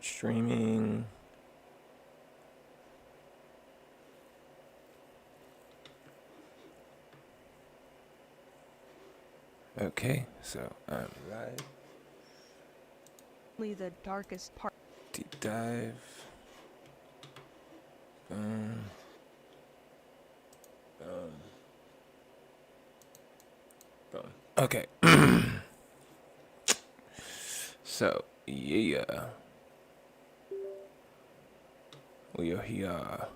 streaming. Okay, so I'm live. The darkest part. Deep dive. Boom. Okay. So, yeah. We are here.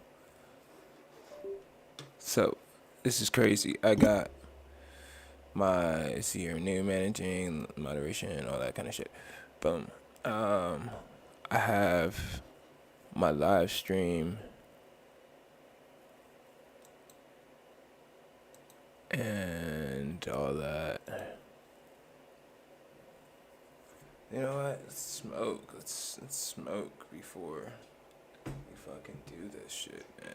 So, this is crazy. I got my new managing, moderation, all that kind of shit. Boom. I have my live stream and all that. You know what? Let's smoke. Let's smoke before we fucking do this shit, man.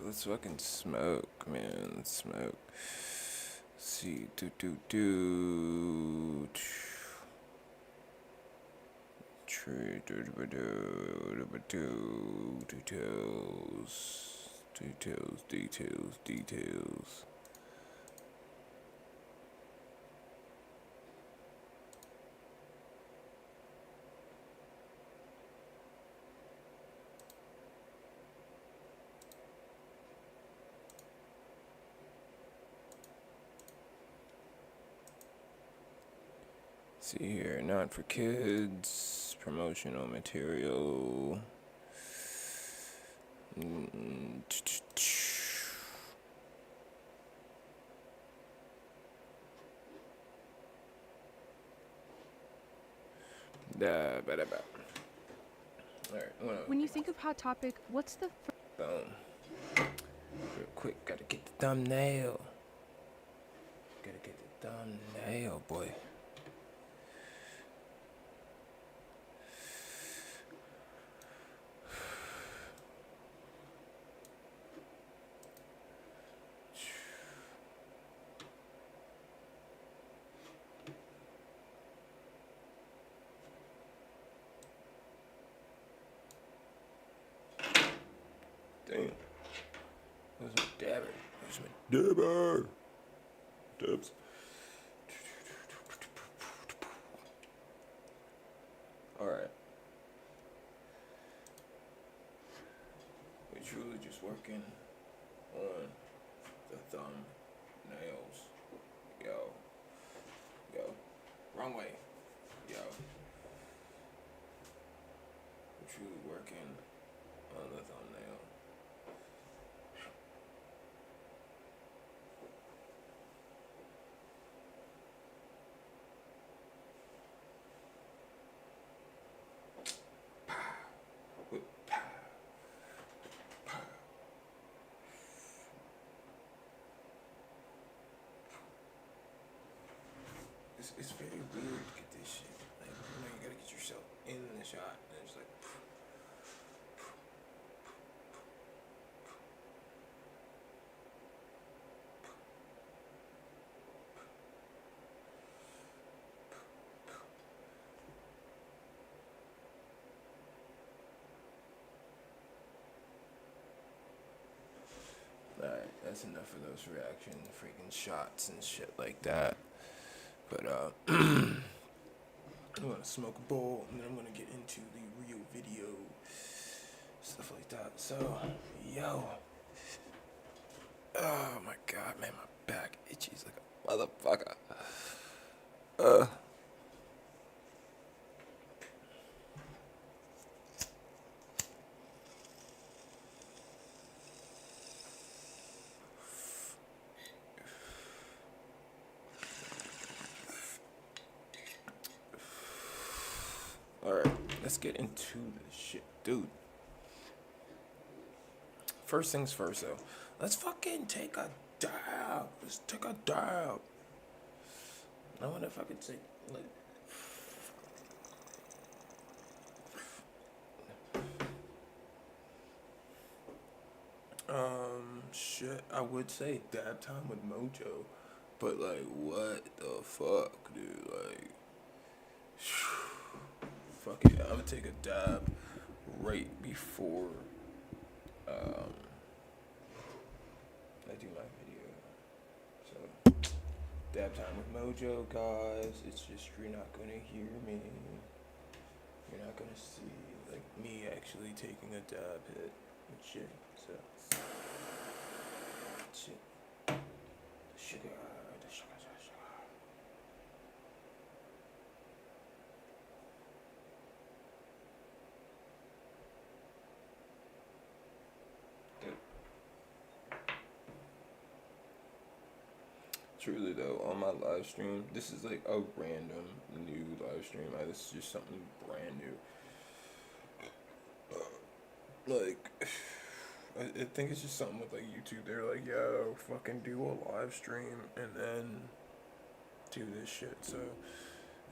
Let's fucking smoke, man. Let's smoke. Let's see, details. See here, not for kids, promotional material. Alright, When you think of Hot Topic, what's the boom. Real quick, gotta get the thumbnail. Gotta get the thumbnail, boy. Damn. Where's my dabber? Where's my dabber? Dubs. Alright. We truly just working on the thumbnails. Yo. Wrong way. Yo. We're truly working on the thumbnail. It's very weird to get this shit. Like, you gotta get yourself in the shot, and it's like. Alright, that's enough of those reaction freaking shots and shit like that. But I'm gonna smoke a bowl and then I'm gonna get into the real video stuff like that. So, yo, oh my god, man, my back itches like a motherfucker. Alright, let's get into this shit, dude. First things first, though. Let's fucking take a dab. Let's take a dab. I wonder if I could take, like, Shit, I would say dab time with Mojo, but like, what the fuck, dude? Like, fuck it, I'm gonna take a dab right before um I do my video. So, dab time with Mojo, guys. It's just you're not gonna hear me. You're not gonna see like me actually taking a dab hit and shit. So, shit. Sugar, the sugar, sugar, sugar. Good. Truly though, on my live stream, this is like a random new live stream. This is just something brand new. Like, I think it's just something with like YouTube. They're like, yo, fucking do a live stream and then do this shit. So,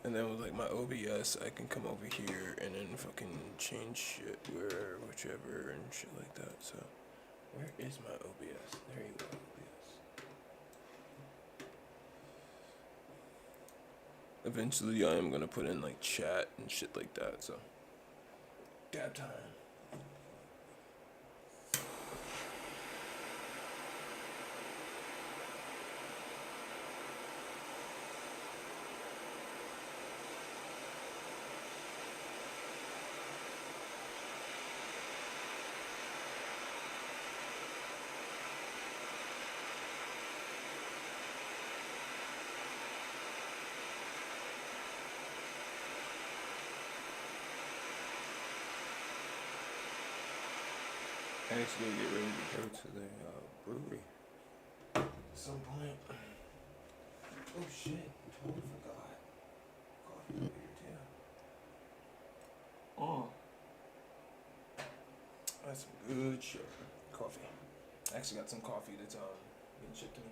and then with like my OBS, I can come over here and then fucking change shit whichever and shit like that. So, where is my OBS? There you go, OBS. Eventually, I am gonna put in like chat and shit like that. So, dab time. I actually get ready to go to the brewery at some point. Oh shit, totally forgot. Coffee over here too. Oh. That's some good shit. Coffee. I actually got some coffee that's getting shipped to me.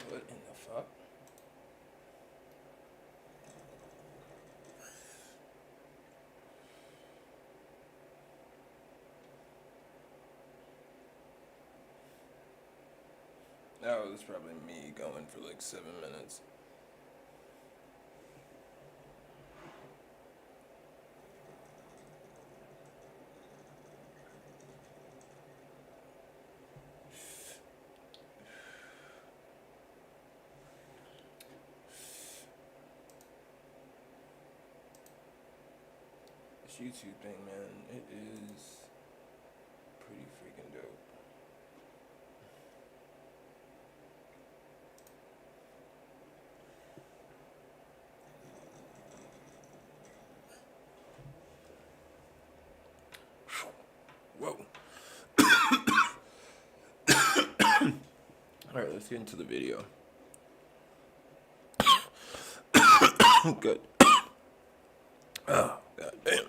What in the fuck? That was probably me going for like 7 minutes. This YouTube thing, man, it is pretty freaking dope. Whoa. Alright, let's get into the video. Good. Oh, god damn.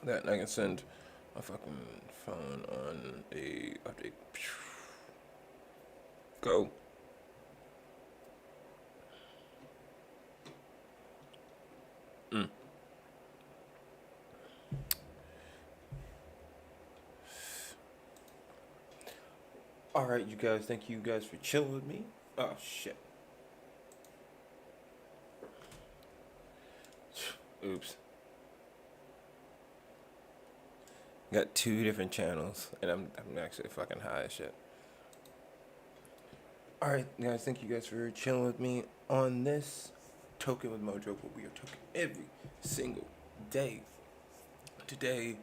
That, and I can send my fucking phone on a update. Go. Alright, you guys, thank you guys for chilling with me. Oh, shit. Oops. Got 2 different channels, and I'm actually fucking high as shit. Alright, guys, thank you guys for chilling with me on this Token with Mojo, where we are token every single day. Today,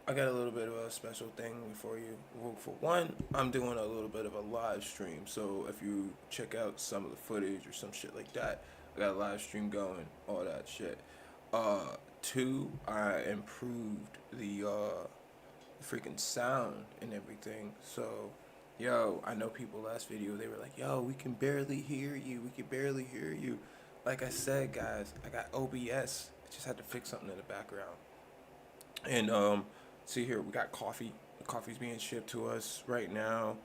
I got a little bit of a special thing for you. Well, for one, I'm doing a little bit of a live stream, so if you check out some of the footage or some shit like that, I got a live stream going, all that shit. 2, I improved the freaking sound and everything, so Yo, I know people last video, they were like, yo, we can barely hear you. We can barely hear you. Like I said, guys, I got OBS. I just had to fix something in the background. And see here, we got coffee. The coffee's being shipped to us right now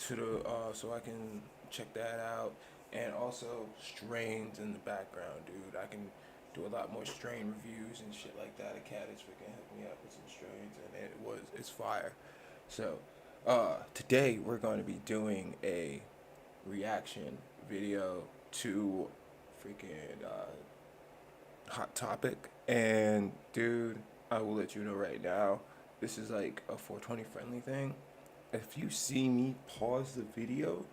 to the so I can check that out. And also strains in the background, dude. I can do a lot more strain reviews and shit like that. A cat is freaking hooked me up with some strains, and it's fire. So today we're going to be doing a reaction video to freaking Hot Topic. And dude, I will let you know right now, this is like a 420 friendly thing. If you see me pause the video,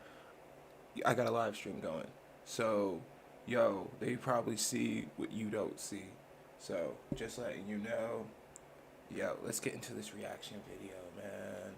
I got a live stream going. So, yo, they probably see what you don't see. So, just letting you know, yo, let's get into this reaction video, man.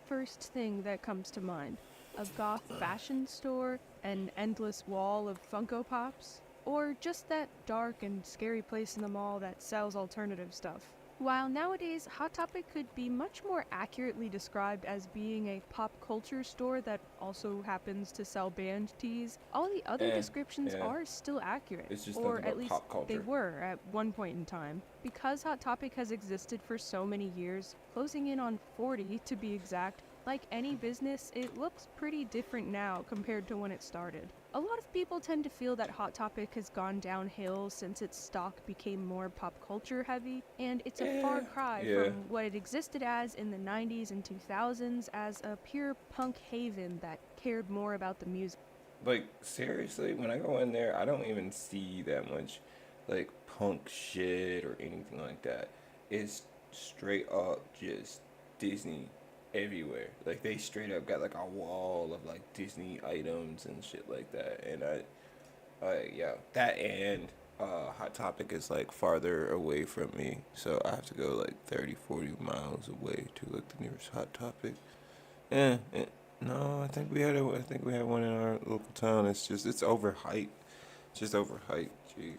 First thing that comes to mind? A goth fashion store, an endless wall of Funko Pops, or just that dark and scary place in the mall that sells alternative stuff? While nowadays Hot Topic could be much more accurately described as being a pop culture store that also happens to sell band tees, all the other descriptions yeah. are still accurate, It's just or nothing but at least pop culture. they were at one point in time. Because Hot Topic has existed for so many years, closing in on 40 to be exact, like any business, it looks pretty different now compared to when it started. A lot of people tend to feel that Hot Topic has gone downhill since its stock became more pop culture heavy, and it's a far cry from what it existed as in the 90s and 2000s as a pure punk haven that cared more about the music. Like, seriously, when I go in there, I don't even see that much, like, punk shit or anything like that. It's straight up just Disney everywhere. Like, they straight up got, like, a wall of, like, Disney items and shit like that. And yeah, that and Hot Topic is, like, farther away from me. So I have to go, like, 30, 40 miles away to, like, the nearest Hot Topic. No, I think we had one in our local town. It's overhyped. Just overhyped. Jeez.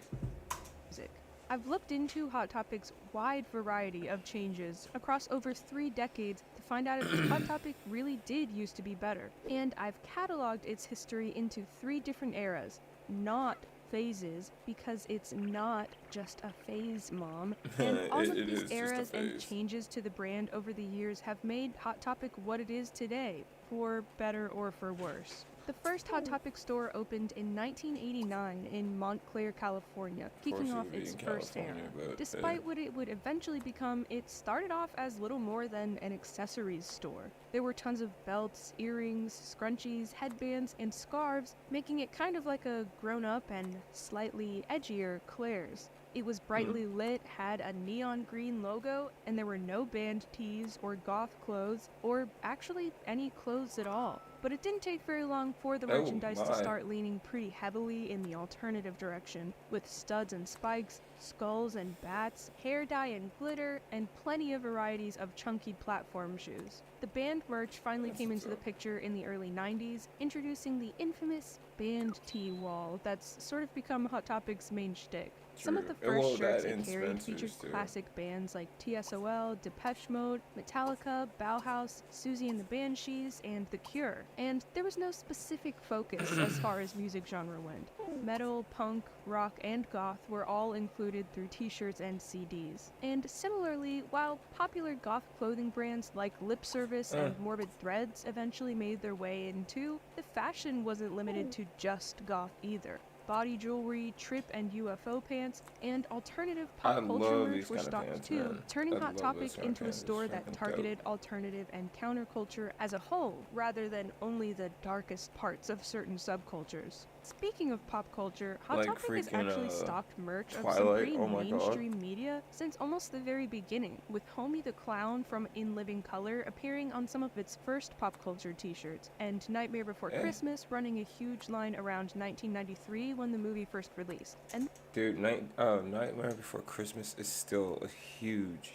I've looked into Hot Topic's wide variety of changes across over 3 decades to find out if Hot Topic really did used to be better. And I've cataloged its history into 3 different eras, not phases, because it's not just a phase, Mom. And all of these eras and changes to the brand over the years have made Hot Topic what it is today, for better or for worse. The first Hot Topic store opened in 1989 in Montclair, California, kicking off its first era. Despite what it would eventually become, it started off as little more than an accessories store. There were tons of belts, earrings, scrunchies, headbands, and scarves, making it kind of like a grown-up and slightly edgier Claire's. It was brightly lit, had a neon green logo, and there were no band tees or goth clothes, or actually any clothes at all. But it didn't take very long for the merchandise to start leaning pretty heavily in the alternative direction, with studs and spikes, skulls and bats, hair dye and glitter, and plenty of varieties of chunky platform shoes. The band merch finally came into the picture in the early 90s, introducing the infamous band tee wall that's sort of become Hot Topic's main shtick. Some of the first shirts it carried featured classic bands like TSOL, Depeche Mode, Metallica, Bauhaus, Susie and the Banshees, and The Cure. And there was no specific focus as far as music genre went. Metal, punk, rock, and goth were all included through t-shirts and CDs. And similarly, while popular goth clothing brands like Lip Service and Morbid Threads eventually made their way in too, the fashion wasn't limited to just goth either. Body jewelry, trip and UFO pants, and alternative pop culture merch were stocked too, turning Hot Topic into a store that targeted alternative and counterculture as a whole, rather than only the darkest parts of certain subcultures. Speaking of pop culture, Hot Topic has actually stocked merch of some pretty mainstream media since almost the very beginning, with Homie the Clown from In Living Color appearing on some of its first pop culture t-shirts, and Nightmare Before Christmas running a huge line around 1993 when the movie first released. And dude, Nightmare Before Christmas is still a huge,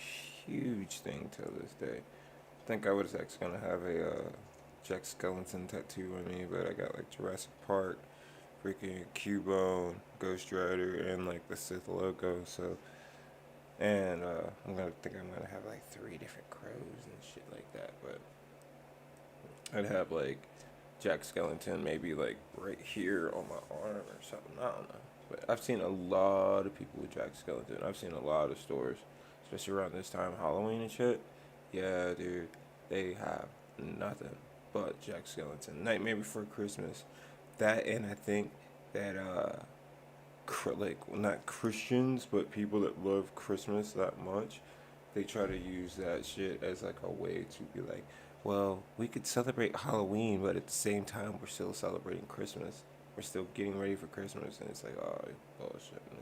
huge thing till this day. I think I was actually gonna have a Jack Skellington tattoo on me, but I got like Jurassic Park, freaking Cubone, Ghost Rider, and like the Sith logo. So, and I'm gonna have like 3 different crows and shit like that. But I'd have like Jack Skellington maybe like right here on my arm or something. I don't know. But I've seen a lot of people with Jack Skellington. I've seen a lot of stores, especially around this time, Halloween and shit. Yeah, dude, they have nothing but Jack Skellington. Nightmare Before Christmas. That, and I think that like, well, not Christians, but people that love Christmas that much, they try to use that shit as like a way to be like, well, we could celebrate Halloween, but at the same time, we're still celebrating Christmas. We're still getting ready for Christmas, and it's like, oh, bullshit, man.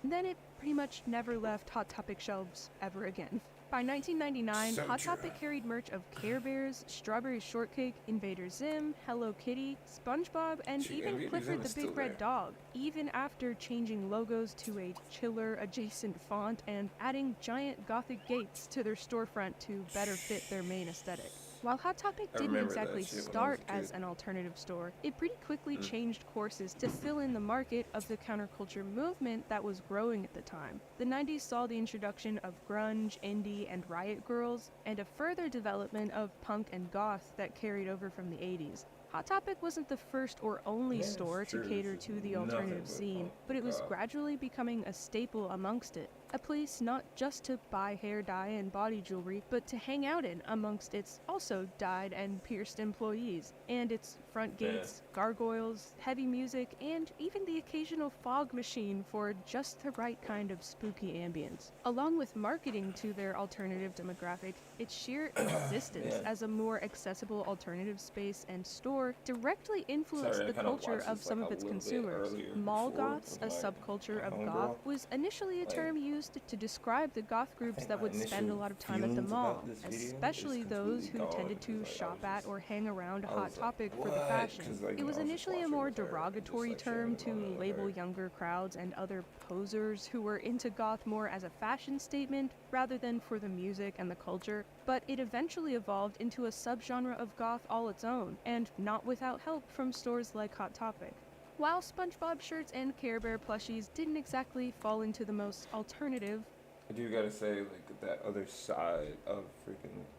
Then it pretty much never left Hot Topic shelves ever again. By 1999, So Hot true. Topic carried merch of Care Bears, Strawberry Shortcake, Invader Zim, Hello Kitty, SpongeBob, and Shoot, even Invader Clifford Zim the is Big still Red there. Dog, even after changing logos to a chiller adjacent font and adding giant gothic gates to their storefront to better fit their main aesthetic. While Hot Topic I didn't remember that exactly shit when I was start a as kid. an alternative store, it pretty quickly changed courses to fill in the market of the counterculture movement that was growing at the time. The 90s saw the introduction of grunge, indie, and riot girls, and a further development of punk and goth that carried over from the 80s. Hot Topic wasn't the first or only Yeah, store it's to true. cater It's to just the nothing alternative but scene, punk but it was goth. gradually becoming a staple amongst it. A place not just to buy hair dye and body jewelry, but to hang out in amongst its also dyed and pierced employees, and its front Yeah. gates, gargoyles, heavy music, and even the occasional fog machine for just the right kind of spooky ambience. Along with marketing to their alternative demographic, its sheer existence Man. as a more accessible alternative space and store directly influenced Sorry, I the kinda culture watched of this, some like, of a its little bit consumers. earlier Mall before goths, a with subculture my of homegirl. goth, was initially a Like, term used to describe the goth I groups think that my would spend a initial lot of time at the feelings mall, about this video is especially those who completely tended gone, to 'cause, like, shop at or hang around I Hot was like, Topic for the "What?" fashion. 'Cause, like, It you was know, I was just initially a watching more with her and just, derogatory like, term sharing the to moment with label her. younger crowds and other posers who were into goth more as a fashion statement rather than for the music and the culture, but it eventually evolved into a subgenre of goth all its own, and not without help from stores like Hot Topic. While SpongeBob shirts and Care Bear plushies didn't exactly fall into the most alternative, I do gotta say, like, that other side of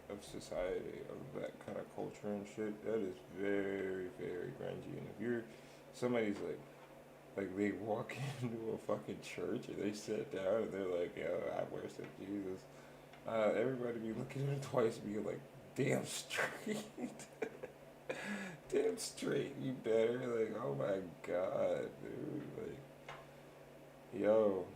of society, of that kind of culture and shit, that is very, very grungy. And if you're somebody's like they walk into a fucking church and they sit down and they're like, yo, I worship Jesus. Everybody be looking at them twice, being like, damn straight, damn straight, you better. Like, oh my god, dude, like, yo.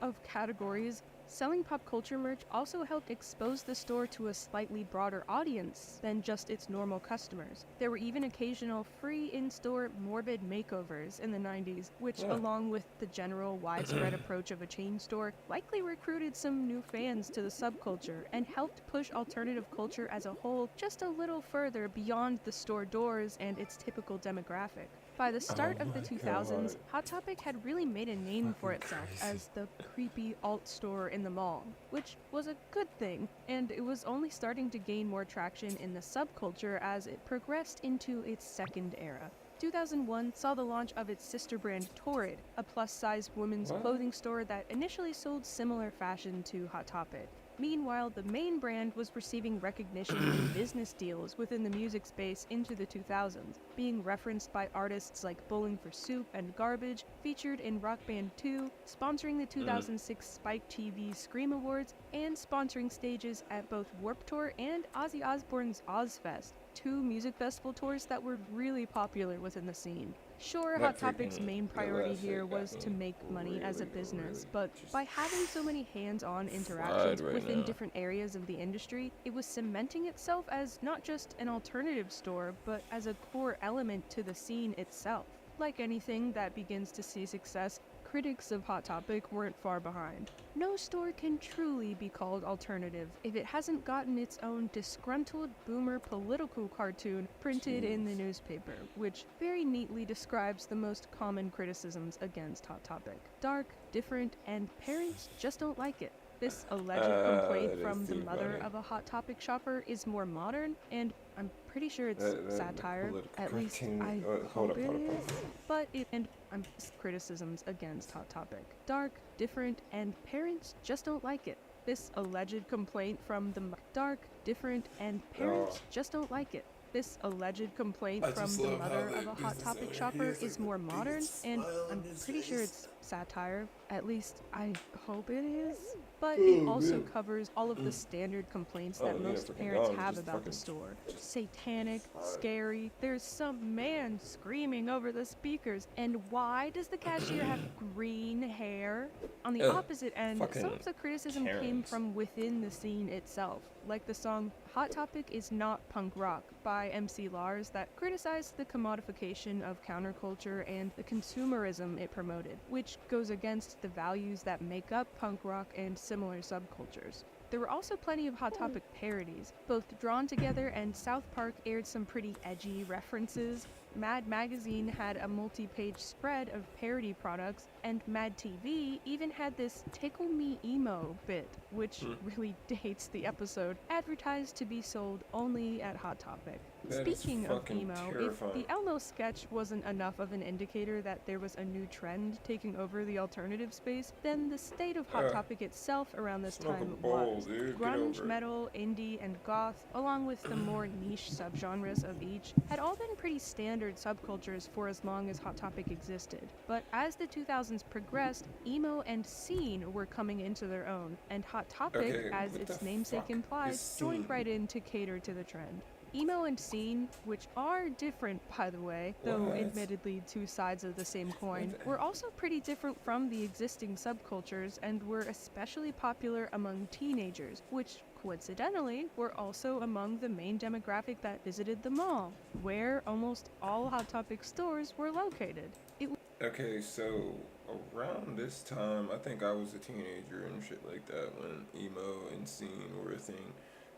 of categories, selling pop culture merch also helped expose the store to a slightly broader audience than just its normal customers. There were even occasional free in-store morbid makeovers in the 90s, which, Yeah. along with the general widespread approach of a chain store, likely recruited some new fans to the subculture and helped push alternative culture as a whole just a little further beyond the store doors and its typical demographic. By the start Oh of the my 2000s, God. Hot Topic had really made a name for Fucking itself crazy. as the creepy alt store in the mall, which was a good thing, and it was only starting to gain more traction in the subculture as it progressed into its second era. 2001 saw the launch of its sister brand Torrid, a plus-size women's What? clothing store that initially sold similar fashion to Hot Topic. Meanwhile, the main brand was receiving recognition in business deals within the music space into the 2000s, being referenced by artists like Bowling for Soup and Garbage, featured in Rock Band 2, sponsoring the 2006 Spike TV Scream Awards, and sponsoring stages at both Warped Tour and Ozzy Osbourne's Ozfest, two music festival tours that were really popular within the scene. Sure, That Hot Topic's freaking- main that priority last here shit got was to me make money as a really, business, really but just by having so many hands-on fried interactions right within now. different areas of the industry, it was cementing itself as not just an alternative store, but as a core element to the scene itself. Like anything that begins to see success, critics of Hot Topic weren't far behind. No store can truly be called alternative if it hasn't gotten its own disgruntled boomer political cartoon printed in the newspaper, which very neatly describes the most common criticisms against Hot Topic. Dark, different, and parents just don't like it. This alleged complaint that is from the too mother funny. of a Hot Topic shopper is more modern, and I'm pretty sure it's That satire. political At least cartoon- I hold hope up, hold it up, is. hold up. But it and criticisms against Hot Topic. Dark, different, and parents just don't like it. This alleged complaint from the dark, different, and parents just don't like it. This alleged complaint I from just the love how mother the of a Hot business Topic owner, he shopper has like is the more modern, biggest and smile on I'm his pretty sure face. it's satire. At least I hope it is. But it Oh, also man. covers all of the standard complaints Oh, that yeah, most freaking parents dog have just about the fucking store. just Satanic, fire. scary, there's some man screaming over the speakers, and why does the cashier have green hair? On the Ugh, opposite end, some fucking of the criticism came Karens. from within the scene itself, like the song Hot Topic is Not Punk Rock by MC Lars that criticized the commodification of counterculture and the consumerism it promoted, which goes against the values that make up punk rock and similar subcultures. There were also plenty of Hot Topic parodies, both drawn together, and South Park aired some pretty edgy references. Mad Magazine had a multi-page spread of parody products, and Mad TV even had this Tickle Me Emo bit, which really dates the episode, advertised to be sold only at Hot Topic. That is Speaking of fucking emo, if terrifying. the Elmo sketch wasn't enough of an indicator that there was a new trend taking over the alternative space, then the state of Hot Topic itself around this Smoke a time bowl, was. dude. Get Grunge, over it. metal, indie, and goth, along with the more niche subgenres of each, had all been pretty standard subcultures for as long as Hot Topic existed. But as the 2000s progressed, emo and scene were coming into their own, and Hot Topic, Okay, as what its the namesake fuck implies, is joined scene? right in to cater to the trend. Emo and scene, which are different by the way, though What? admittedly two sides of the same coin, What the- were also pretty different from the existing subcultures and were especially popular among teenagers, which coincidentally were also among the main demographic that visited the mall, where almost all Hot Topic stores were located. Okay, so around this time, I think I was a teenager and shit like that when emo and scene were a thing.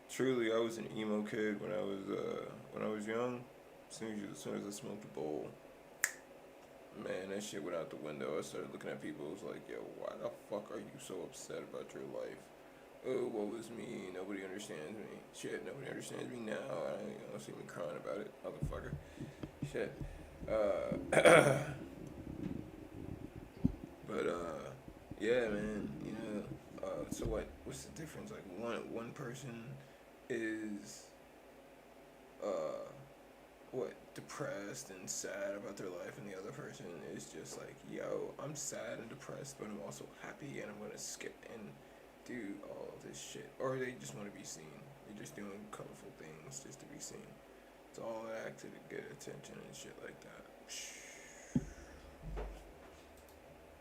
Truly, I was an emo kid when I was young. As soon as I smoked a bowl, man, that shit went out the window. I started looking at people. It was like, yo, why the fuck are you so upset about your life? Oh, woe is me. Nobody understands me. Shit, nobody understands me now. You don't see me crying about it, motherfucker. Shit. But yeah, man. You know. So what? What's the difference? Like one person is depressed and sad about their life, and the other person is just like, yo, I'm sad and depressed, but I'm also happy, and I'm gonna skip and do all this shit. Or they just want to be seen. They're just doing colorful things just to be seen. It's all an act to get attention and shit like that.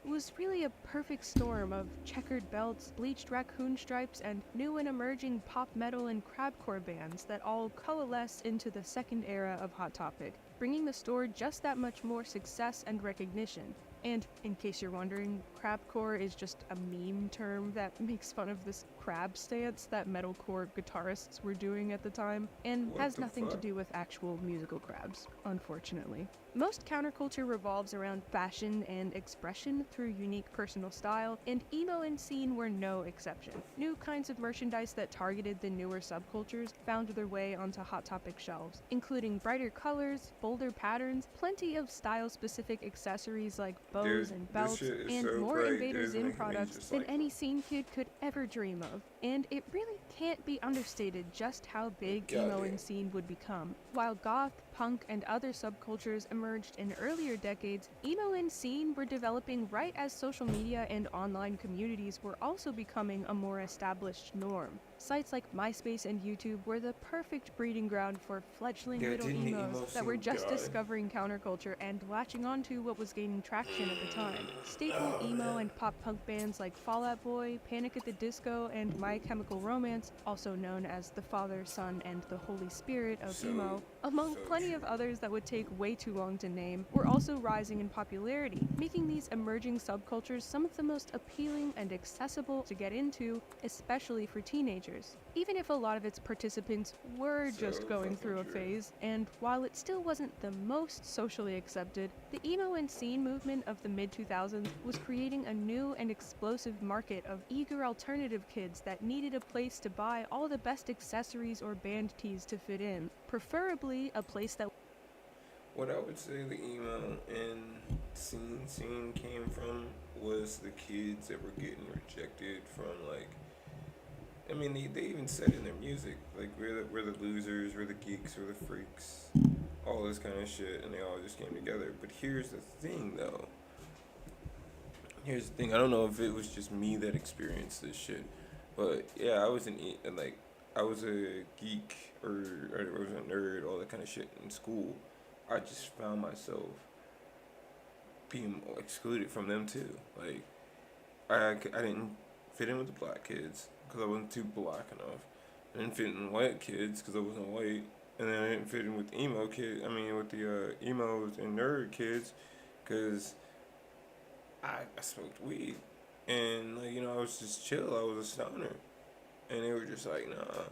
It was really a perfect storm of checkered belts, bleached raccoon stripes, and new and emerging pop metal and crabcore bands that all coalesced into the second era of Hot Topic, bringing the store just that much more success and recognition. And in case you're wondering, crabcore is just a meme term that makes fun of this crab stance that metalcore guitarists were doing at the time, and What has the nothing to fuck? do with actual musical crabs, unfortunately. Most counterculture revolves around fashion and expression through unique personal style, and emo and scene were no exception. New kinds of merchandise that targeted the newer subcultures found their way onto Hot Topic shelves, including brighter colors, bolder patterns, plenty of style-specific accessories like bows Dude, and this belts, shit is and so more bright, Invaders dude, In making me products just than like- any scene kid could ever dream of. And it really can't be understated just how big emo Goddamn. and scene would become. While goth, punk, and other subcultures emerged in earlier decades, emo and scene were developing right as social media and online communities were also becoming a more established norm. Sites like MySpace and YouTube were the perfect breeding ground for fledgling Yeah, little didn't the emos emo that were scene just die? discovering counterculture and latching onto what was gaining traction at the time. Staple emo and pop punk bands like Fall Out Boy, Panic at the Disco, and My Chemical Romance, also known as the Father, Son, and the Holy Spirit of So- emo, among so plenty of true. others that would take way too long to name, were also rising in popularity, making these emerging subcultures some of the most appealing and accessible to get into, especially for teenagers. Even if a lot of its participants were just So going fucking through a true. phase, and while it still wasn't the most socially accepted, the emo and scene movement of the mid-2000s was creating a new and explosive market of eager alternative kids that needed a place to buy all the best accessories or band tees to fit in, preferably a place that What I would say the emo and scene came from was the kids that were getting rejected from like I mean, they even said in their music, like, we're the losers, we're the geeks, we're the freaks, all this kind of shit, and they all just came together. But here's the thing, though. Here's the thing. I don't know if it was just me that experienced this shit, but yeah, I was I was a geek or I was a nerd, all that kind of shit in school. I just found myself being excluded from them too. Like, I didn't fit in with the black kids because I wasn't too black enough. I didn't fit in white kids because I wasn't white, and then I didn't fit in with emo kids. I mean, with the emos and nerd kids, because I smoked weed, and like, I was just chill. I was a stoner, and they were just like, nah.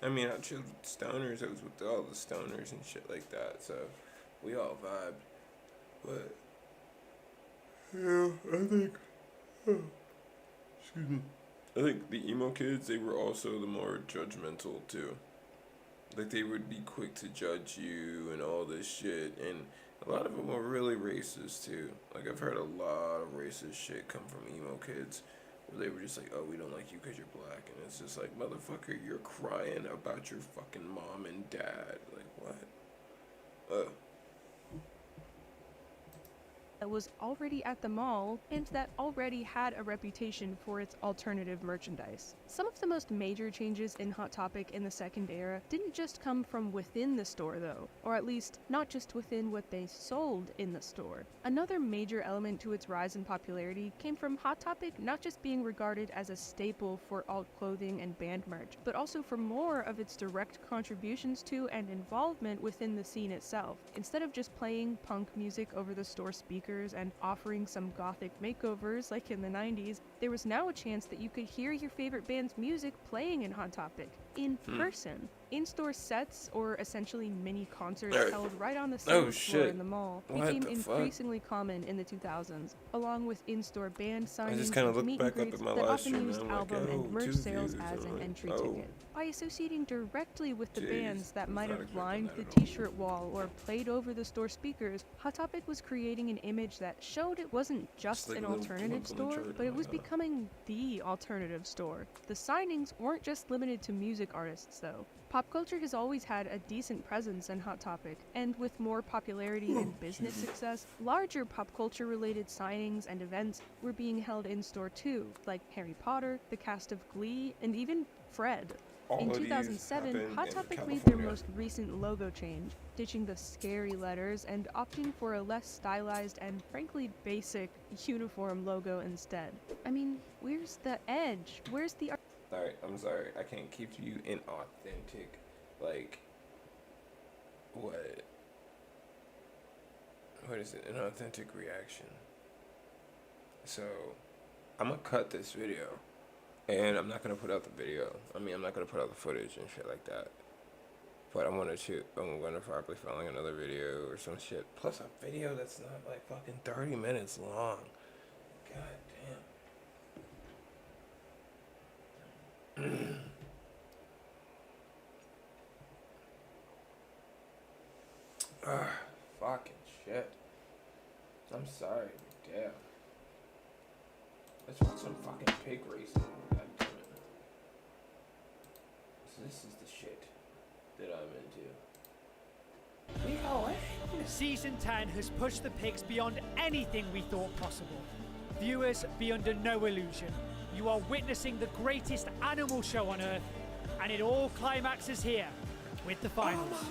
I mean, I chilled with stoners. I was with all the stoners and shit like that. So we all vibed, but yeah, I think. Excuse me. I think the emo kids, they were also the more judgmental too. Like, they would be quick to judge you and all this shit, and a lot of them were really racist too. Like, I've heard a lot of racist shit come from emo kids, where they were just like, oh, we don't like you because you're black, and it's just like, motherfucker, you're crying about your fucking mom and dad. Like, what? That was already at the mall and that already had a reputation for its alternative merchandise. Some of the most major changes in Hot Topic in the second era didn't just come from within the store though, or at least not just within what they sold in the store. Another major element to its rise in popularity came from Hot Topic not just being regarded as a staple for alt clothing and band merch, but also for more of its direct contributions to and involvement within the scene itself. Instead of just playing punk music over the store speakers and offering some gothic makeovers like in the 90s, there was now a chance that you could hear your favorite band's music playing in Hot Topic in person. In-store sets, or essentially mini concerts held right on the sales floor in the mall, became increasingly common in the 2000s, along with in-store band signings and meet and greets that often used album and merch sales as an entry ticket. By associating directly with the bands that might have lined the t-shirt wall or played over the store speakers, Hot Topic was creating an image that showed it wasn't just an alternative store, but it was becoming the alternative store. The signings weren't just limited to music artists, though. Pop culture has always had a decent presence in Hot Topic, and with more popularity and business success, larger pop culture related signings and events were being held in-store too, like Harry Potter, the cast of Glee, and even Fred. In 2007, Hot Topic made their most recent logo change, ditching the scary letters and opting for a less stylized and frankly basic uniform logo instead. I mean, where's the edge? Where's the Alright, I'm sorry. I can't keep you inauthentic. Like, what is it? An authentic reaction. So, I'm gonna cut this video. And I'm not gonna put out the video. I'm not gonna put out the footage and shit like that. But I'm gonna probably film another video or some shit. Plus a video that's not like fucking 30 minutes long. God damn. Fucking shit. I'm sorry, but damn. Let's watch some fucking pig racing. God damn it. So this is the shit that I'm into. Season 10 has pushed the pigs beyond anything we thought possible. Viewers, be under no illusion. You are witnessing the greatest animal show on Earth, and it all climaxes here with the finals.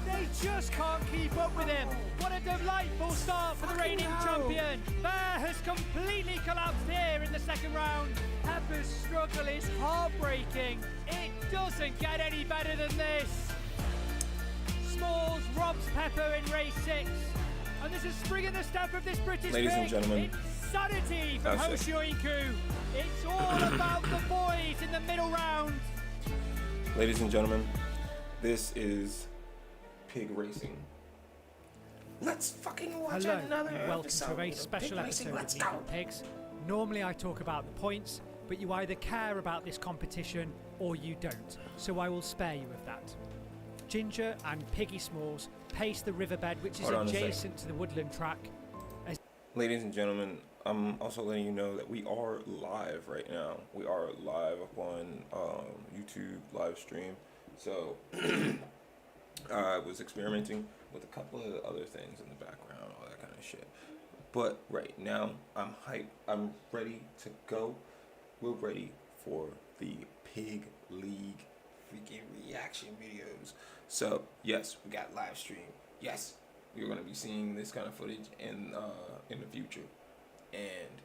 They just can't keep up with him. What a delightful start for the reigning champion. Bear has completely collapsed here in the second round. Pepper's struggle is heartbreaking. It doesn't get any better than this. Smalls robs Pepper in race 6. And there's a spring in the step of this British Ladies and gentlemen. Insanity from Hoshioinku. It's all about the boys in the middle round. Ladies and gentlemen, this is pig racing. Let's fucking watch another and welcome episode to a very of special pig racing. episode Let's of go. Meet the Pigs. Normally I talk about the points, but you either care about this competition or you don't, so I will spare you of that. Ginger and Piggy Smalls pace the riverbed, which is adjacent to the woodland track. ladies and gentlemen, I'm also letting you know that we are live right now. We are live up on YouTube live stream. So I was experimenting with a couple of other things in the background, all that kind of shit. But right now, I'm hyped. I'm ready to go. We're ready for the Pig League freaking reaction videos. So yes, we got live stream. Yes, you're gonna be seeing this kind of footage in the future, and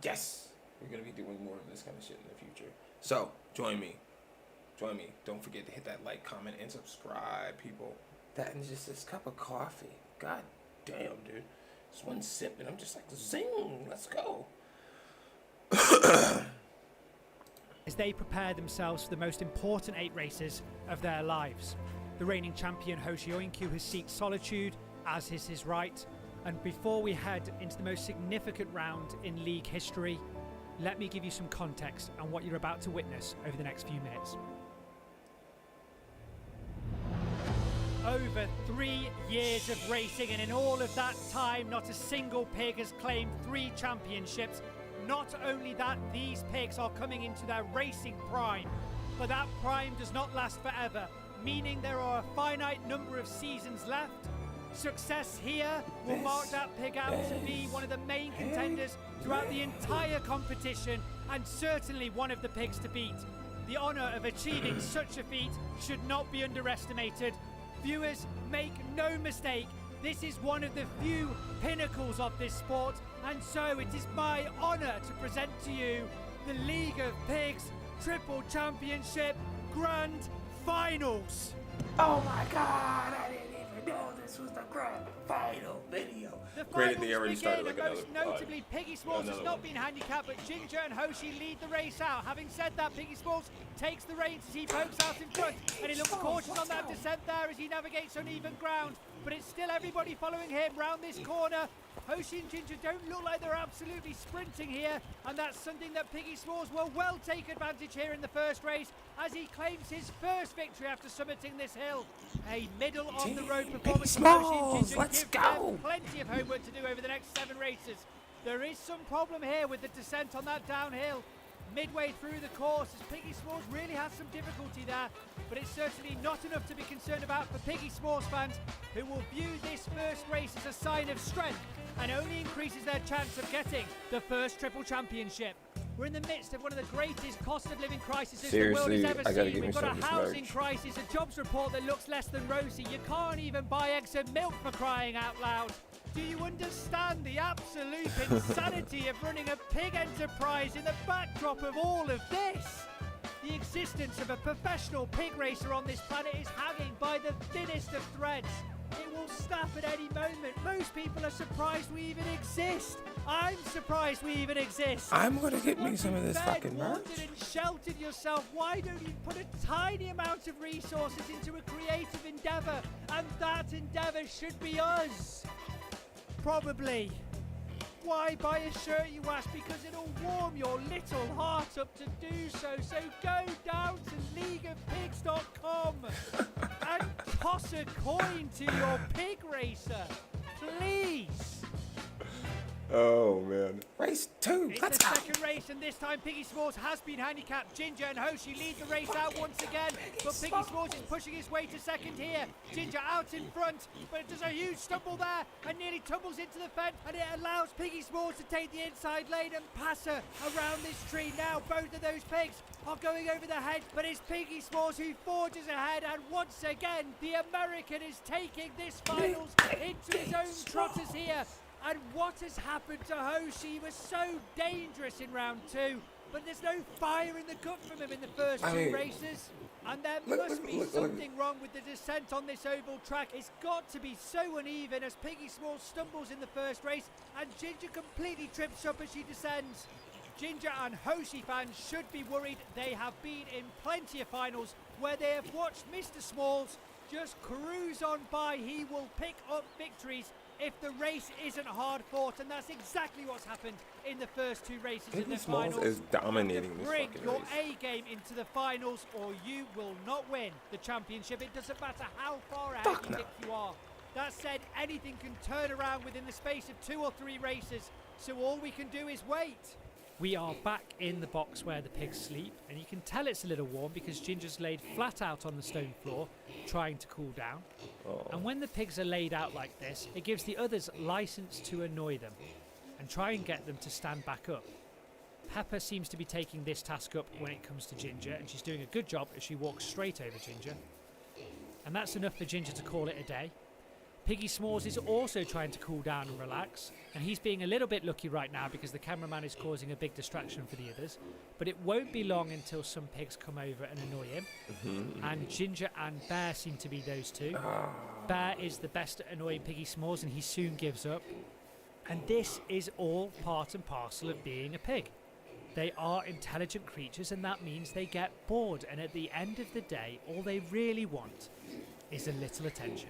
yes, we're gonna be doing more of this kind of shit in the future. So join me. Don't forget to hit that like, comment, and subscribe, people. That and just this cup of coffee. God damn, dude. Just one sip and I'm just like, zing. Let's go. As they prepare themselves for the most important 8 races of their lives. The reigning champion Hoshi Oinkyu has sought solitude, as is his right. And before we head into the most significant round in league history, let me give you some context on what you're about to witness over the next few minutes. Over 3 years of racing, and in all of that time, not a single pig has claimed 3 championships. Not only that, these pigs are coming into their racing prime, but that prime does not last forever, meaning there are a finite number of seasons left. Success here will mark that pig out to be one of the main contenders throughout the entire competition, and certainly one of the pigs to beat. The honour of achieving such a feat should not be underestimated. Viewers, make no mistake, this is one of the few pinnacles of this sport, and so it is my honour to present to you the League of Pigs Triple Championship Grand Finals. Oh my god, I didn't even know this was the grand final video. The Granted, finals they already started begin, like and most notably, Piggy Smalls has not been handicapped, but Ginger and Hoshi lead the race out. Having said that, Piggy Smalls takes the reins as he pokes out in front, and he looks cautious on that descent there as he navigates uneven ground. But it's still everybody following him round this corner. Hoshi and Ginger don't look like they're absolutely sprinting here, and that's something that Piggy Smalls will well take advantage here in the first race as he claims his first victory after summiting this hill. A middle of the road performance from Hoshi and Ginger gives them plenty of homework to do over the next 7 races. There is some problem here with the descent on that downhill. Midway through the course, as Piggy Smalls really has some difficulty there, but it's certainly not enough to be concerned about for Piggy Smalls fans, who will view this first race as a sign of strength and only increases their chance of getting the first Triple Championship. We're in the midst of one of the greatest cost of living crises the world has ever seen. We've got a housing crisis, a jobs report that looks less than rosy. You can't even buy eggs and milk, for crying out loud. Do you understand the absolute insanity of running a pig enterprise in the backdrop of all of this? The existence of a professional pig racer on this planet is hanging by the thinnest of threads. It will snap at any moment. Most people are surprised we even exist. I'm surprised we even exist. I'm gonna get me some of this fucking merch. Watered and sheltered yourself. Why don't you put a tiny amount of resources into a creative endeavour? And that endeavour should be us. Probably. Why buy a shirt, you ask? Because it'll warm your little heart up to do so. So go down to leagueofpigs.com and toss a coin to your pig racer. Please. Oh man. Race 2. It's Let's the go. second race, and this time Piggy Smalls has been handicapped. Ginger and Hoshi lead the race out once again, but Piggy Smalls is pushing his way to second here. Ginger out in front, but does a huge stumble there and nearly tumbles into the fence, and it allows Piggy Smalls to take the inside lane and pass her around this tree. Now both of those pigs are going over the hedge, but it's Piggy Smalls who forges ahead, and once again the American is taking this finals into his own trotters here. And what has happened to Hoshi? He was so dangerous in round 2, but there's no fire in the gut from him in the first 2 races. And there must be something wrong with the descent on this oval track. It's got to be so uneven as Piggy Smalls stumbles in the first race, and Ginger completely trips up as she descends. Ginger and Hoshi fans should be worried. They have been in plenty of finals where they have watched Mr. Smalls just cruise on by. He will pick up victories if the race isn't hard fought, and that's exactly what's happened in the first 2 races in the finals. Smalls is dominating this bring fucking your race. A game into the finals, or you will not win the championship. It doesn't matter how far ahead Fuck you no. think you are. That said, anything can turn around within the space of 2 or 3 races, so all we can do is wait. We are back in the box where the pigs sleep, and you can tell it's a little warm because Ginger's laid flat out on the stone floor, trying to cool down. Oh. And when the pigs are laid out like this, it gives the others license to annoy them and try and get them to stand back up. Pepper seems to be taking this task up when it comes to Ginger, and she's doing a good job as she walks straight over Ginger. And that's enough for Ginger to call it a day. Piggy S'mores is also trying to cool down and relax, and he's being a little bit lucky right now because the cameraman is causing a big distraction for the others. But it won't be long until some pigs come over and annoy him. And Ginger and Bear seem to be those two. Bear is the best at annoying Piggy S'mores, and he soon gives up. And this is all part and parcel of being a pig. They are intelligent creatures, and that means they get bored, and at the end of the day, all they really want is a little attention.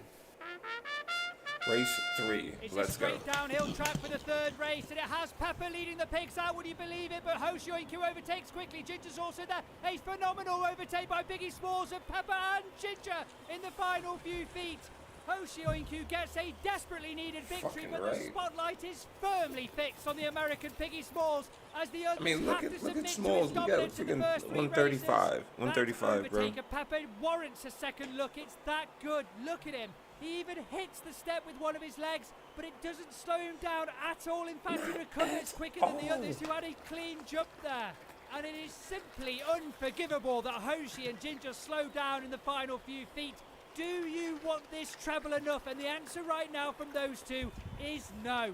Race 3. It's Let's a straight go. downhill track for the third race, and it has Pepper leading the pigs out, would you believe it? But Hoshioinku overtakes quickly. Ginger's also there. A phenomenal overtake by Biggie S'mores of Pepper and Ginger in the final few feet. Hoshioinku gets a desperately needed victory, Fucking but right. the spotlight is firmly fixed on the American Piggy S'mores as the others I mean, look have at to submit to S'mores. his We got a dominance in the freaking first 3 135. races. 135, That bro. overtake of Pepper warrants a second look. It's that good. Look at him. He even hits the step with one of his legs, but it doesn't slow him down at all. In fact, he recovers quicker than the others who had a clean jump there. And it is simply unforgivable that Hoshi and Ginger slow down in the final few feet. Do you want this treble enough? And the answer right now from those two is no.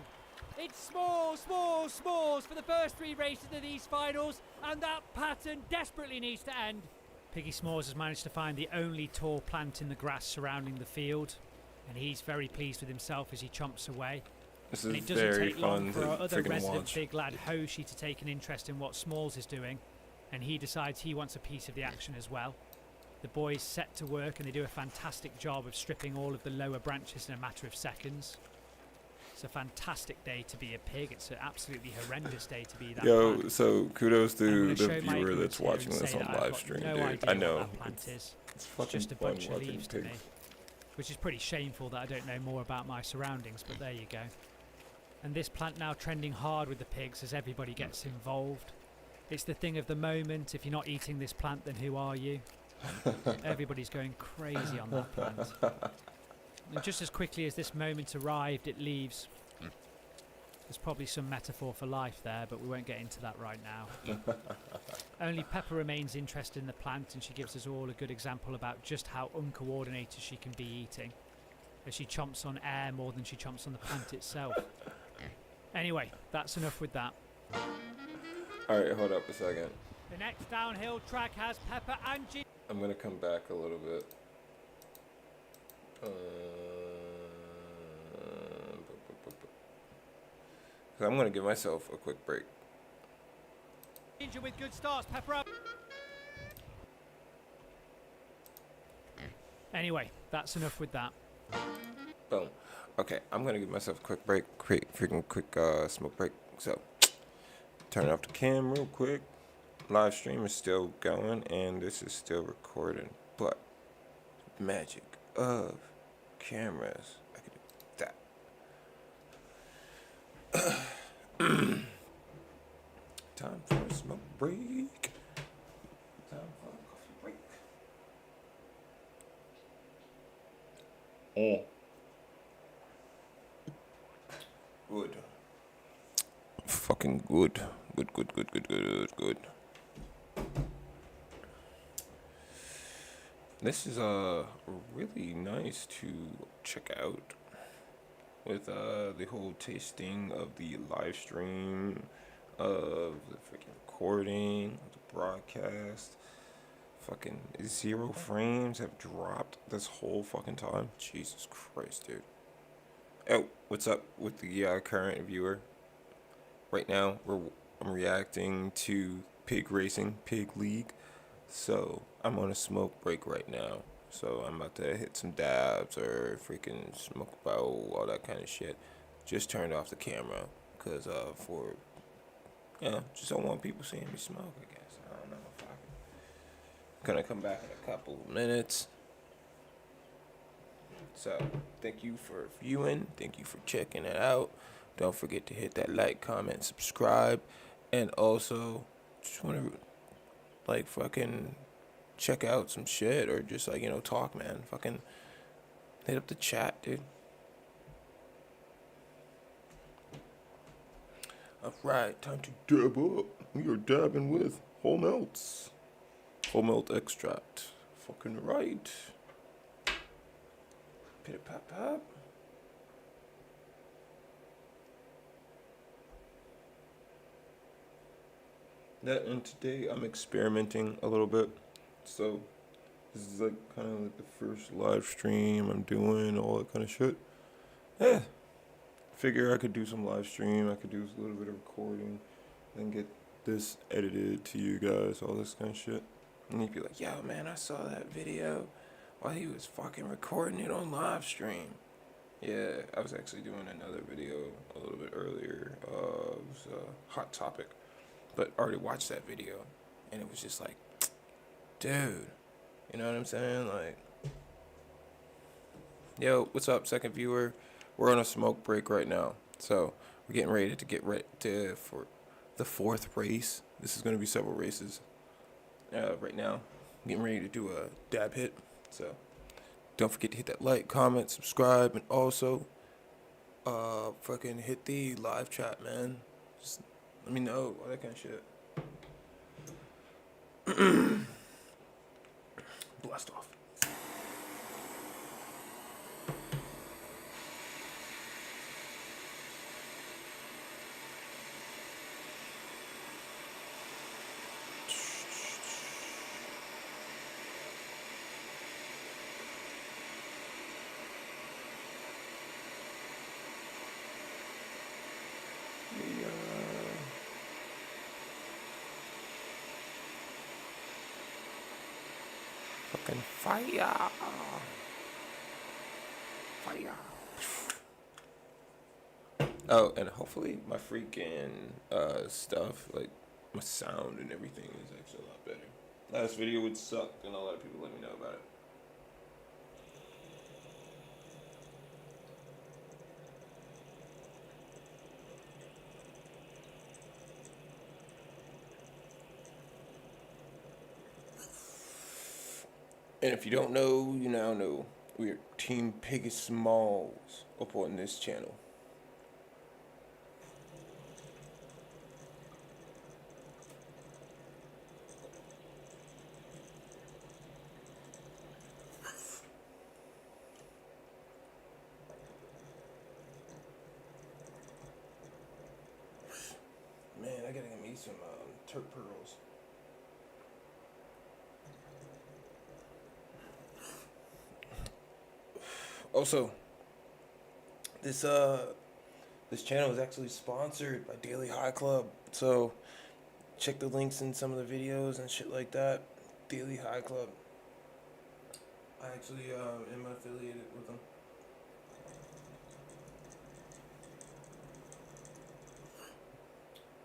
It's S'mores for the first 3 races of these finals, and that pattern desperately needs to end. Piggy S'mores has managed to find the only tall plant in the grass surrounding the field, and he's very pleased with himself as he chomps away. This And is it doesn't very take long fun for our to other freaking resident watch. big lad Hoshi to take an interest in what S'mores is doing, and he decides he wants a piece of the action as well. The boys set to work and they do a fantastic job of stripping all of the lower branches in a matter of seconds. It's a fantastic day to be a pig. It's an absolutely horrendous day to be that Yo, plant. so kudos I'm to gonna the show my viewer ignorance that's here watching and this say on that I've live got stream, no dude. idea I what know. that plant is. It's It's fucking just a fun bunch of watching leaves to me, pigs. which is pretty shameful that I don't know more about my surroundings, but there you go. And this plant now trending hard with the pigs as everybody gets involved. It's the thing of the moment. If you're not eating this plant, then who are you? Everybody's going crazy on that plant. And just as quickly as this moment arrived, it leaves. There's probably some metaphor for life there, but we won't get into that right now. Only Pepper remains interested in the plant, and she gives us all a good example about just how uncoordinated she can be eating, as she chomps on air more than she chomps on the plant itself. Anyway, that's enough with that. Alright, hold up a second. The next downhill track has Pepper and Ginger. I'm gonna come back a little bit. I'm gonna give myself a quick break. Ginger with good starts, Pepper up. Anyway, that's enough with that. Boom. Okay, I'm gonna give myself a quick break, quick smoke break. So, turn off the cam real quick. Live stream is still going, and this is still recording. But magic of cameras, I can do that. Time for a smoke break. Time for a coffee break. Oh. Good. Fucking good. Good. This is really nice to check out with the whole tasting of the live stream, of the freaking recording, of the broadcast. Fucking 0 frames have dropped this whole fucking time. Jesus Christ, dude. Oh, what's up with the current viewer? Right now, I'm reacting to Pig Racing, Pig League. So, I'm on a smoke break right now. So, I'm about to hit some dabs or freaking smoke a bowl, all that kind of shit. Just turned off the camera because just don't want people seeing me smoke, I guess. I don't know if I can. Gonna come back in a couple of minutes. So, thank you for viewing. Thank you for checking it out. Don't forget to hit that like, comment, subscribe. And also, just want to, like, fucking check out some shit or just, like, talk, man. Fucking hit up the chat, dude. Alright, time to dab up. We are dabbing with whole melts. Whole melt extract. Fucking right. Pit pop pop. And today I'm experimenting a little bit. So this is like kind of like the first live stream I'm doing, all that kind of shit. Yeah. Figure I could do some live stream, I could do a little bit of recording, and get this edited to you guys, all this kind of shit. And you'd be like, yo man, I saw that video while he was fucking recording it on live stream. Yeah, I was actually doing another video a little bit earlier. It was a hot topic, but I already watched that video, and it was just like, dude, you know what I'm saying? Like, yo, what's up, second viewer? We're on a smoke break right now, so we're getting ready to get ready for the fourth race. This is going to be several races. Right now, getting ready to do a dab hit, so don't forget to hit that like, comment, subscribe, and also fucking hit the live chat, man. Just let me know, all that kind of shit. Blast off. Fucking fire. Fire. Oh, and hopefully my freaking stuff, like my sound and everything is actually a lot better. Last video would suck, and a lot of people let me know about it. And if you don't know, you now know. We're Team Piggy Smalls up on this channel. Man, I gotta get me some Turk pearls. Also, this channel is actually sponsored by Daily High Club, so check the links in some of the videos and shit like that. Daily High Club. I actually am affiliated with them.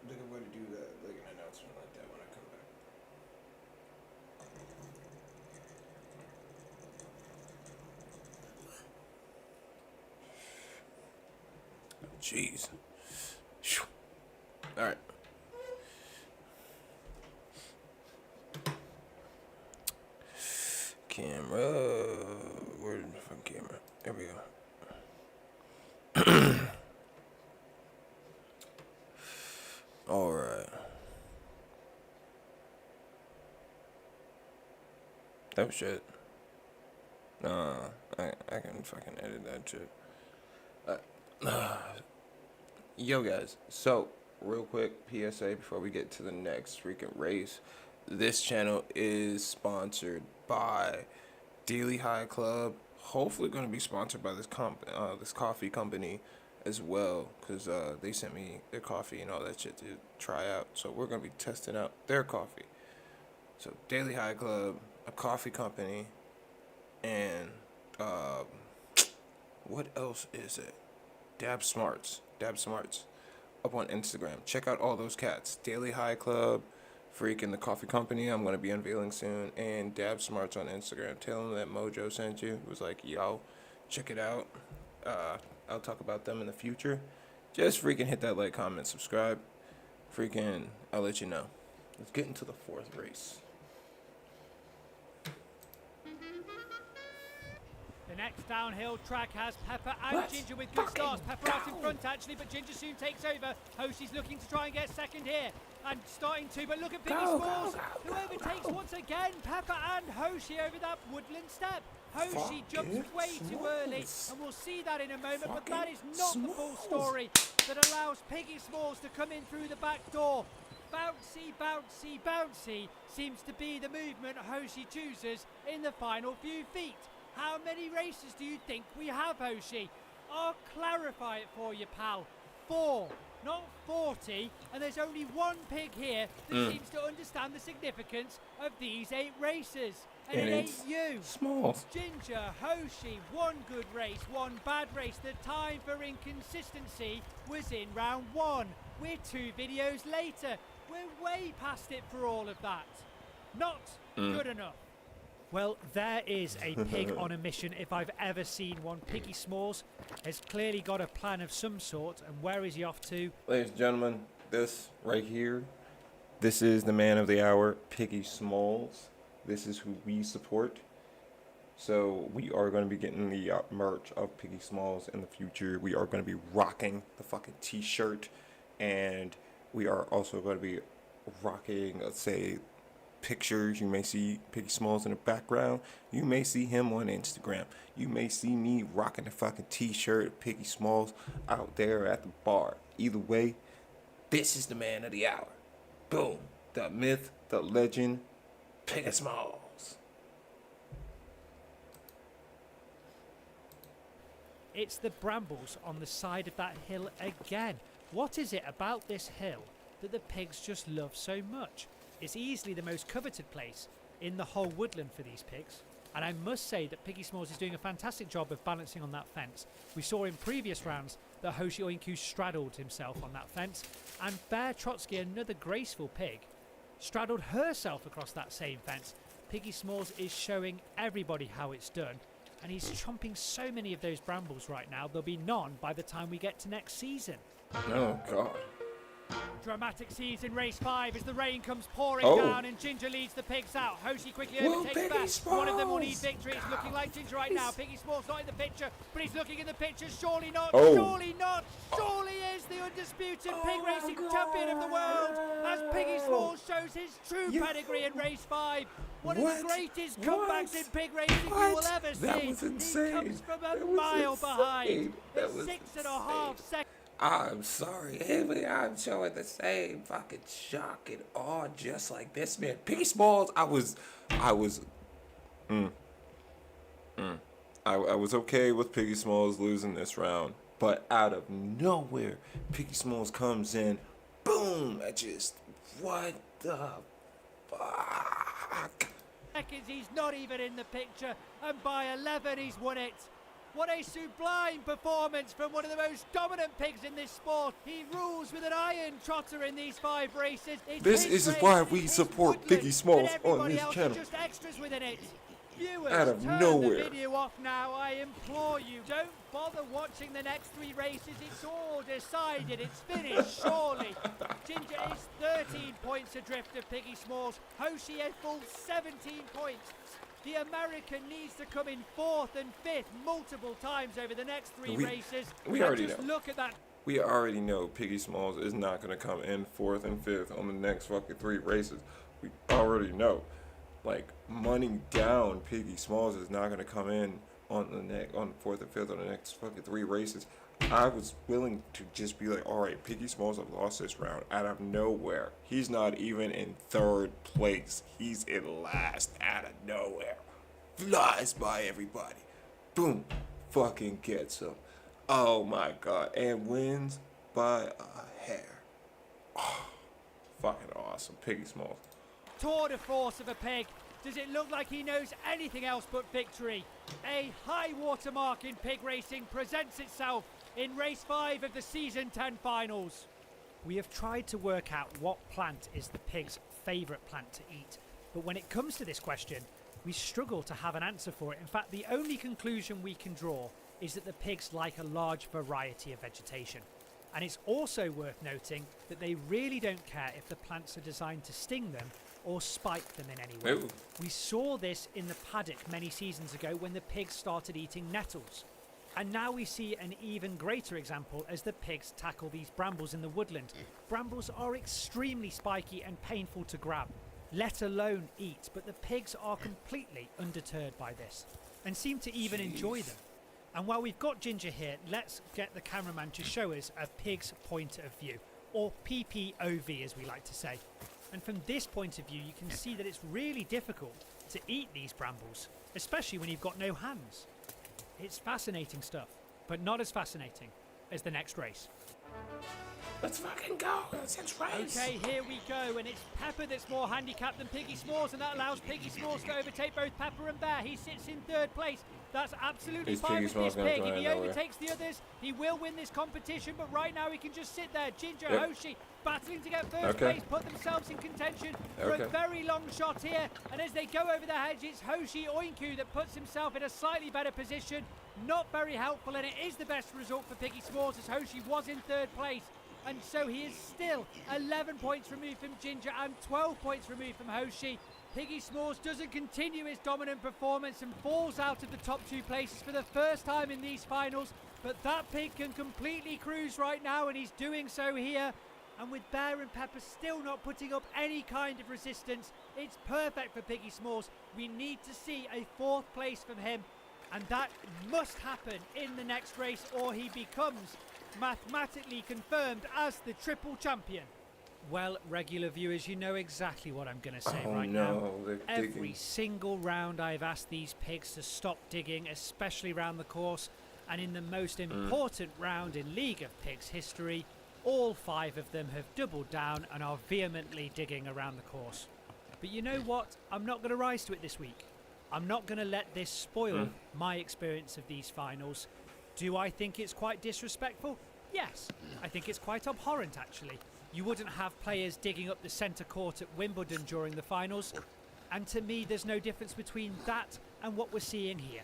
I think I'm going to do that, like an announcement like that when I come back. Jeez. Alright. Camera. Where's the fucking camera? There we go. Alright. Oh shit. Nah, I can fucking edit that shit. Yo guys, so real quick PSA before we get to the next freaking race. This channel is sponsored by Daily High Club. Hopefully going to be sponsored by this coffee company as well, because they sent me their coffee and all that shit to try out. So we're going to be testing out their coffee. So Daily High Club, a coffee company, and what else is it? Dab Smarts up on Instagram. Check out all those cats. Daily High Club, freaking the coffee company I'm going to be unveiling soon, and Dab Smarts on Instagram. Tell them that Mojo sent you. It was like, yo, check it out. I'll talk about them in the future. Just freaking hit that like, comment, subscribe. Freaking, I'll let you know. Let's get into the 4th race. The next downhill track has Pepper and Ginger with good starts. Pepper out in front actually, but Ginger soon takes over. Hoshi's looking to try and get second here. And starting to, but look at Piggy Smalls, who overtakes once again Pepper and Hoshi over that woodland step. Hoshi jumps way too early, and we'll see that in a moment, but that is not the full story that allows Piggy Smalls to come in through the back door. Bouncy, bouncy, bouncy seems to be the movement Hoshi chooses in the final few feet. How many races do you think we have, Hoshi? I'll clarify it for you, pal. 4, not 40, and there's only one pig here that seems to understand the significance of these 8 races. And it ain't you. Smalls. Ginger, Hoshi, 1 good race, 1 bad race. The time for inconsistency was in round 1. We're 2 videos later. We're way past it for all of that. Not good enough. Well, there is a pig on a mission if I've ever seen one. Piggy Smalls has clearly got a plan of some sort, and where is he off to? Ladies and gentlemen, this right here, this is the man of the hour, Piggy Smalls. This is who we support. So we are going to be getting the merch of Piggy Smalls in the future. We are going to be rocking the fucking t-shirt, and we are also going to be rocking, let's say, pictures. You may see Piggy Smalls in the background. You may see him on Instagram. You may see me rocking the fucking t-shirt, Piggy Smalls, out there at the bar. Either way, this is the man of the hour. Boom. The myth, the legend, Piggy Smalls. It's the brambles on the side of that hill again. What is it about this hill that the pigs just love so much? It's easily the most coveted place in the whole woodland for these pigs. And I must say that Piggy Smalls is doing a fantastic job of balancing on that fence. We saw in previous rounds that Hoshi Oinku straddled himself on that fence. And Bear Trotsky, another graceful pig, straddled herself across that same fence. Piggy Smalls is showing everybody how it's done. And he's chomping so many of those brambles right now, there'll be none by the time we get to next season. Oh, God. Dramatic scenes in race 5 as the rain comes pouring down and Ginger leads the pigs out. Hoshi quickly overtakes back. One of them will need victory. It's looking like Ginger right now. Piggy Smalls not in the picture, but he's looking in the picture. Surely not. Surely not. Surely is the undisputed pig racing champion of the world as Piggy Smalls shows his true pedigree in race 5. One of the greatest comebacks in pig racing you will ever see. That was insane. He comes from a mile behind. It's 6.5 seconds. I'm sorry, Haley. I'm showing the same fucking shock and awe, just like this man. Piggy Smalls, I was okay with Piggy Smalls losing this round, but out of nowhere, Piggy Smalls comes in, boom! What the fuck? Seconds, he's not even in the picture, and by 11 he's won it. What a sublime performance from one of the most dominant pigs in this sport. He rules with an iron trotter in these 5 races. This is why we support Piggy Smalls on this channel. Just extras within it. Viewers, out of turn nowhere. the video off now. I implore you, don't bother watching the next 3 races. It's all decided. It's finished, surely. Ginger is 13 points adrift of Piggy Smalls. Hoshi a full 17 points. The American needs to come in 4th and 5th multiple times over the next 3 races. We already just know. Look at that. We already know Piggy Smalls is not going to come in 4th and 5th on the next fucking 3 races. We already know. Like, money down, Piggy Smalls is not going to come in on 4th and 5th on the next fucking 3 races. I was willing to just be like, all right, Piggy Smalls have lost this round out of nowhere. He's not even in 3rd place. He's in last out of nowhere. Flies by everybody. Boom. Fucking gets him. Oh my God. And wins by a hair. Oh, fucking awesome. Piggy Smalls. Tour de force of a pig. Does it look like he knows anything else but victory? A high watermark in pig racing presents itself in race 5 of the season 10 finals. We have tried to work out what plant is the pig's favourite plant to eat, but when it comes to this question, We struggle to have an answer for it. In fact, the only conclusion we can draw is that the pigs like a large variety of vegetation. And it's also worth noting that they really don't care if the plants are designed to sting them or spike them in any way. Ooh. We saw this in the paddock many seasons ago when the pigs started eating nettles. And now we see an even greater example as the pigs tackle these brambles in the woodland. Brambles are extremely spiky and painful to grab, let alone eat, but the pigs are completely undeterred by this and seem to even enjoy them. And while we've got Ginger here, let's get the cameraman to show us a pig's point of view, or PPOV as we like to say. And from this point of view, you can see that it's really difficult to eat these brambles, especially when you've got no hands. It's fascinating stuff, but not as fascinating as the next race. Let's fucking go. Let's race. Okay, here we go, and it's Pepper that's more handicapped than Piggy S'mores, and that allows Piggy S'mores to overtake both Pepper and Bear. He sits in third place. That's absolutely fine with this pig. If he overtakes the others, he will win this competition, but right now he can just sit there. Ginger, Hoshi battling to get first place, put themselves in contention for a very long shot here, and as they go over the hedge, it's Hoshi Oinku that puts himself in a slightly better position. Not very helpful, and it is the best result for Piggy S'mores as Hoshi was in third place. And so he is still 11 points removed from Ginger and 12 points removed from Hoshi. Piggy S'mores doesn't continue his dominant performance and falls out of the top two places for the first time in these finals. But that pig can completely cruise right now, and he's doing so here. And with Bear and Pepper still not putting up any kind of resistance, it's perfect for Piggy S'mores. We need to see a fourth place from him, and that must happen in the next race, or he becomes mathematically confirmed as the triple champion. Well, regular viewers, you know exactly what I'm going to say now. Every single round I've asked these pigs to stop digging, especially around the course, and in the most important round in League of Pigs history, all 5 of them have doubled down and are vehemently digging around the course. But you know what? I'm not going to rise to it this week. I'm not going to let this spoil my experience of these finals. Do I think it's quite disrespectful? Yes, I think it's quite abhorrent actually. You wouldn't have players digging up the centre court at Wimbledon during the finals, and to me there's no difference between that and what we're seeing here.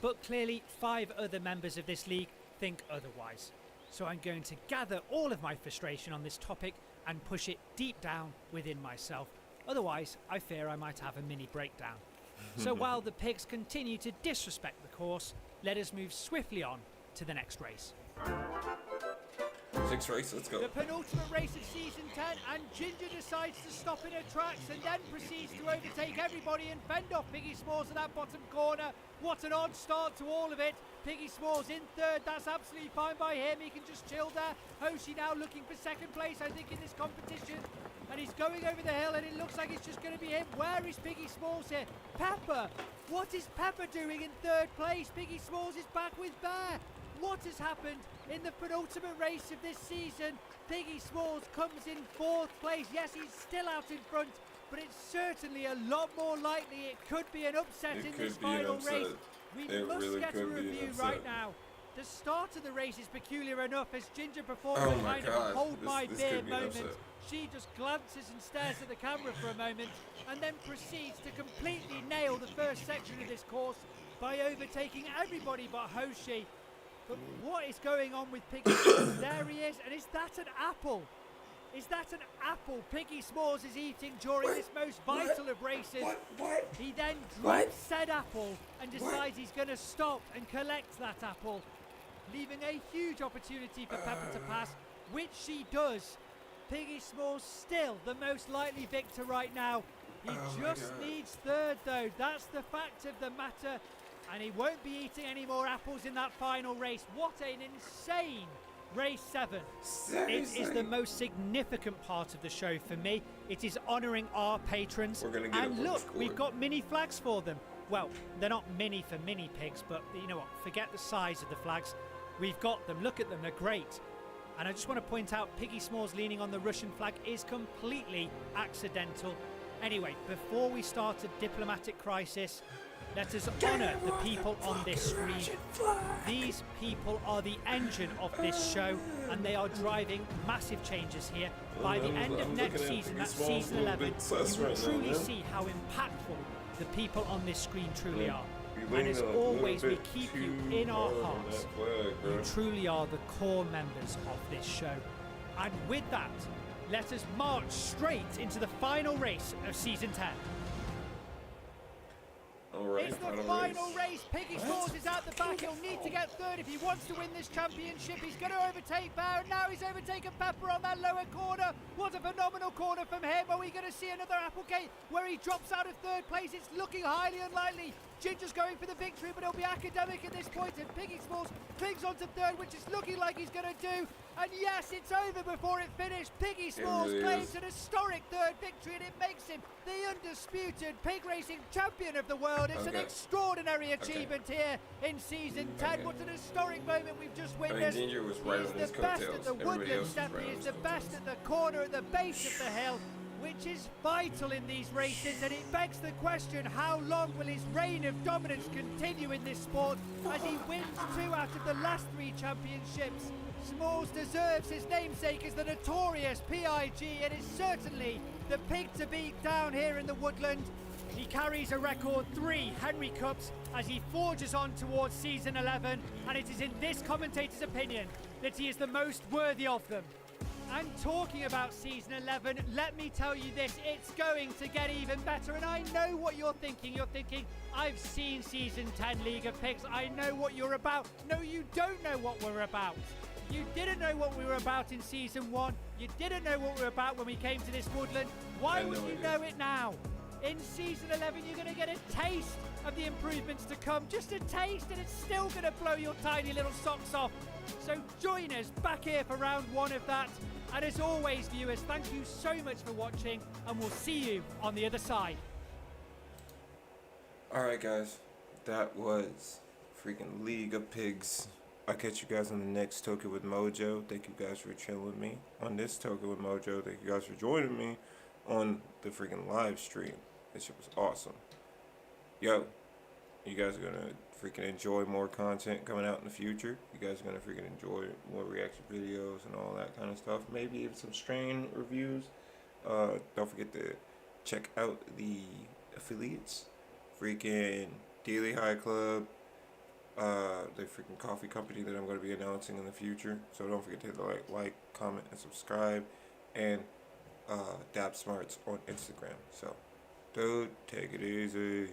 But clearly 5 other members of this league think otherwise. So I'm going to gather all of my frustration on this topic and push it deep down within myself. Otherwise, I fear I might have a mini breakdown. So while the pigs continue to disrespect the course, let us move swiftly on to the next race. 6 race, let's go. The penultimate race of season 10, and Ginger decides to stop in her tracks and then proceeds to overtake everybody and fend off Piggy S'mores in that bottom corner. What an odd start to all of it. Piggy S'mores in third, that's absolutely fine by him. He can just chill there. Hoshi now looking for second place, I think, in this competition. And he's going over the hill, and it looks like it's just going to be him. Where is Piggy S'mores here? Pepper! What is Pepper doing in third place? Piggy S'mores is back with Bear. What has happened in the penultimate race of this season? Piggy S'mores comes in fourth place. Yes, he's still out in front, but it's certainly a lot more likely it could be an upset in this final race. We must get a review right now. The start of the race is peculiar enough as Ginger performs a kind of a hold my beer moment. She just glances and stares at the camera for a moment and then proceeds to completely nail the first section of this course by overtaking everybody but Hoshi. But what is going on with Piggy S'mores? There he is, and is that an apple? Is that an apple Piggy S'mores is eating during this most vital of races? He then drops said apple and decides he's going to stop and collect that apple, leaving a huge opportunity for Pepper to pass, which she does. Piggy S'mores still the most likely victor right now. He just needs third though, that's the fact of the matter. And he won't be eating any more apples in that final race. What an insane race 7. Seriously? It is the most significant part of the show for me. It is honouring our patrons. And look, we've got mini flags for them. Well, they're not mini for mini pigs, but you know what? Forget the size of the flags. We've got them. Look at them. They're great. And I just want to point out Piggy S'mores leaning on the Russian flag is completely accidental. Anyway, before we start a diplomatic crisis, let us honour the people on this screen. These people are the engine of this show, and they are driving massive changes here. By the end of next season, that's season 11, you will truly see how impactful the people on this screen truly are. You And as lean a always, we little bit keep you too in our hard on hearts. that flag, bro. You truly are the core members of this show. And with that, let us march straight into the final race of Season 10. Alright, It's the final race. Piggy Smalls is at the back. He'll need to get third if he wants to win this championship. He's going to overtake Barrow. Now he's overtaken Pepper on that lower corner. What a phenomenal corner from him. Are we going to see another Applegate where he drops out of third place? It's looking highly unlikely. Ginger's going for the victory, but it'll be Academic at this point. And Piggy Smalls clings on to third, which is looking like he's going to do. And yes, it's over before it finished. Piggy Smalls really claims is. an historic third victory, and it makes him the undisputed pig racing champion of the world. It's an Okay. extraordinary achievement here in Season 10. What an historic moment we've just witnessed. Ginger was right He's on his the best at coattails. the Everybody woodland else was step. right He on is his the best at the corner, at the base of the hill, which is vital in these races, and it begs the question, how long will his reign of dominance continue in this sport as he wins 2 out of the last 3 championships? Smalls deserves his namesake as the notorious PIG and is certainly the pig to beat down here in the woodland. He carries a record 3 Henry Cups as he forges on towards Season 11, and it is in this commentator's opinion that he is the most worthy of them. And talking about Season 11, let me tell you this, it's going to get even better, and I know what you're thinking. You're thinking, I've seen Season 10 League of Pigs, I know what you're about. No, you don't know what we're about. You didn't know what we were about in Season 1. You didn't know what we were about when we came to this woodland. Why would you know it now? In Season 11, you're going to get a taste of the improvements to come. Just a taste, and it's still going to blow your tiny little socks off. So join us back here for round 1 of that. And as always, viewers, thank you so much for watching, and we'll see you on the other side. Alright guys, that was freaking League of Pigs. I'll catch you guys on the next Token with Mojo. Thank you guys for chilling with me on this Token with Mojo. Thank you guys for joining me on the freaking live stream. This shit was awesome. Yo, you guys are gonna freaking enjoy more content coming out in the future. You guys are gonna freaking enjoy more reaction videos and all that kind of stuff. Maybe even some strain reviews. Don't forget to check out the affiliates. Freaking Daily High Club. The freaking coffee company that I'm going to be announcing in the future. So don't forget to hit the like, comment, and subscribe. And Dab Smarts on Instagram. So, dude, take it easy.